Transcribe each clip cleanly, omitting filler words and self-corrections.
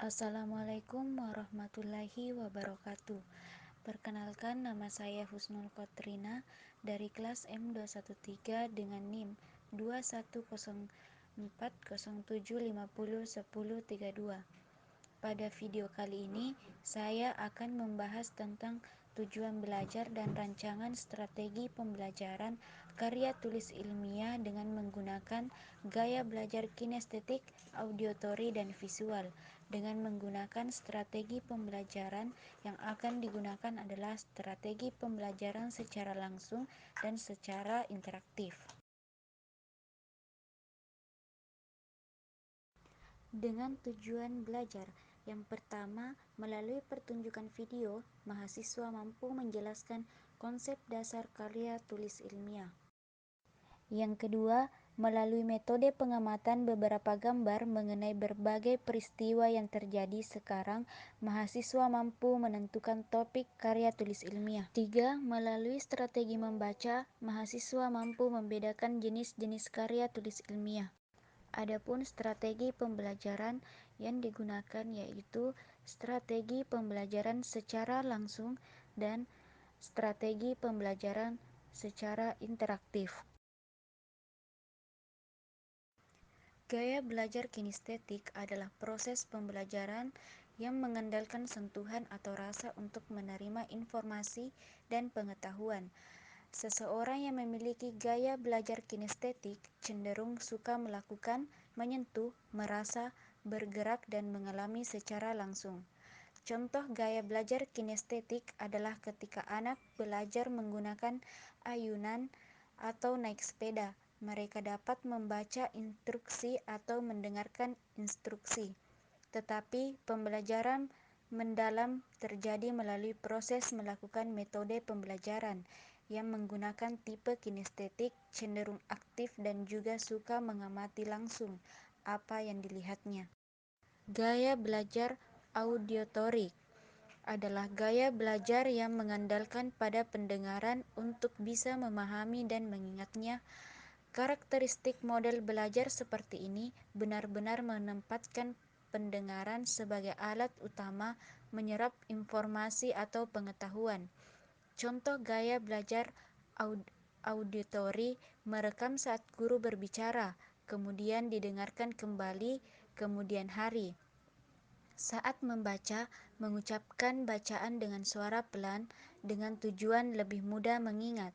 Assalamualaikum warahmatullahi wabarakatuh. Perkenalkan, nama saya Husnul Kotrina dari kelas M213 dengan NIM 210407501032. Pada video kali ini, saya akan membahas tentang tujuan belajar dan rancangan strategi pembelajaran karya tulis ilmiah dengan menggunakan gaya belajar kinestetik, auditory, dan visual. Dengan menggunakan strategi pembelajaran yang akan digunakan adalah strategi pembelajaran secara langsung dan secara interaktif. Dengan tujuan belajar, yang pertama, melalui pertunjukan video, mahasiswa mampu menjelaskan konsep dasar karya tulis ilmiah. Yang kedua, melalui metode pengamatan beberapa gambar mengenai berbagai peristiwa yang terjadi sekarang, mahasiswa mampu menentukan topik karya tulis ilmiah. Tiga, melalui strategi membaca, mahasiswa mampu membedakan jenis-jenis karya tulis ilmiah. Adapun strategi pembelajaran yang digunakan yaitu strategi pembelajaran secara langsung dan strategi pembelajaran secara interaktif. Gaya belajar kinestetik adalah proses pembelajaran yang mengandalkan sentuhan atau rasa untuk menerima informasi dan pengetahuan. Seseorang yang memiliki gaya belajar kinestetik cenderung suka melakukan, menyentuh, merasa, bergerak, dan mengalami secara langsung. Contoh gaya belajar kinestetik adalah ketika anak belajar menggunakan ayunan atau naik sepeda. Mereka dapat membaca instruksi atau mendengarkan instruksi. Tetapi pembelajaran mendalam terjadi melalui proses melakukan metode pembelajaran yang menggunakan tipe kinestetik, cenderung aktif dan juga suka mengamati langsung apa yang dilihatnya. Gaya belajar auditorik adalah gaya belajar yang mengandalkan pada pendengaran untuk bisa memahami dan mengingatnya. Karakteristik model belajar seperti ini benar-benar menempatkan pendengaran sebagai alat utama menyerap informasi atau pengetahuan. Contoh gaya belajar auditory merekam saat guru berbicara, kemudian didengarkan kembali kemudian hari. Saat membaca, mengucapkan bacaan dengan suara pelan dengan tujuan lebih mudah mengingat.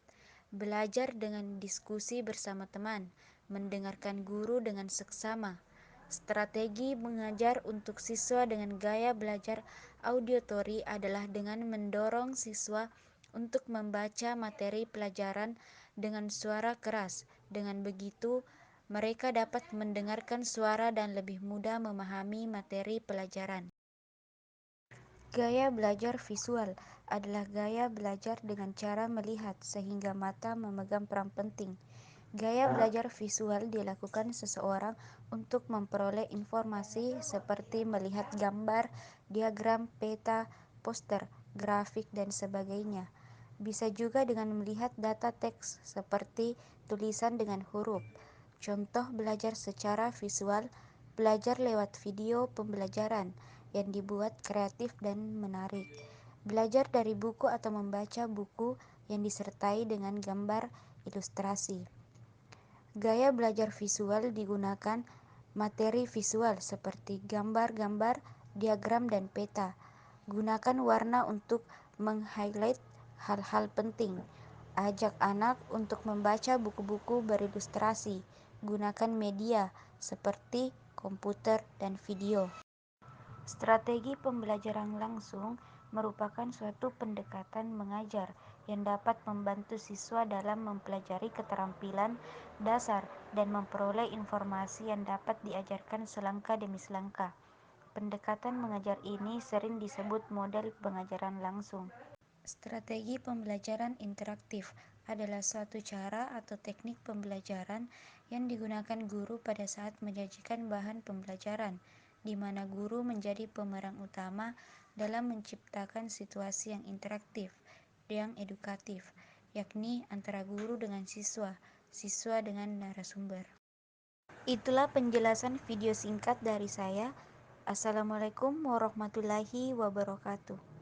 Belajar dengan diskusi bersama teman, mendengarkan guru dengan seksama. Strategi mengajar untuk siswa dengan gaya belajar auditory adalah dengan mendorong siswa untuk membaca materi pelajaran dengan suara keras. Dengan begitu, mereka dapat mendengarkan suara dan lebih mudah memahami materi pelajaran. Gaya belajar visual adalah gaya belajar dengan cara melihat sehingga mata memegang peran penting. Gaya belajar visual dilakukan seseorang untuk memperoleh informasi seperti melihat gambar, diagram, peta, poster, grafik, dan sebagainya. Bisa juga dengan melihat data teks seperti tulisan dengan huruf. Contoh belajar secara visual, belajar lewat video pembelajaran yang dibuat kreatif dan menarik. Belajar dari buku atau membaca buku yang disertai dengan gambar ilustrasi. Gaya belajar visual digunakan materi visual seperti gambar-gambar, diagram, dan peta. Gunakan warna untuk meng-highlight hal-hal penting. Ajak anak untuk membaca buku-buku berilustrasi. Gunakan media seperti komputer dan video. Strategi pembelajaran langsung merupakan suatu pendekatan mengajar yang dapat membantu siswa dalam mempelajari keterampilan dasar dan memperoleh informasi yang dapat diajarkan selangkah demi selangkah. Pendekatan mengajar ini sering disebut model pengajaran langsung. Strategi pembelajaran interaktif adalah suatu cara atau teknik pembelajaran yang digunakan guru pada saat menyajikan bahan pembelajaran, di mana guru menjadi pemeran utama dalam menciptakan situasi yang interaktif, yang edukatif, yakni antara guru dengan siswa, siswa dengan narasumber. Itulah penjelasan video singkat dari saya. Assalamualaikum warahmatullahi wabarakatuh.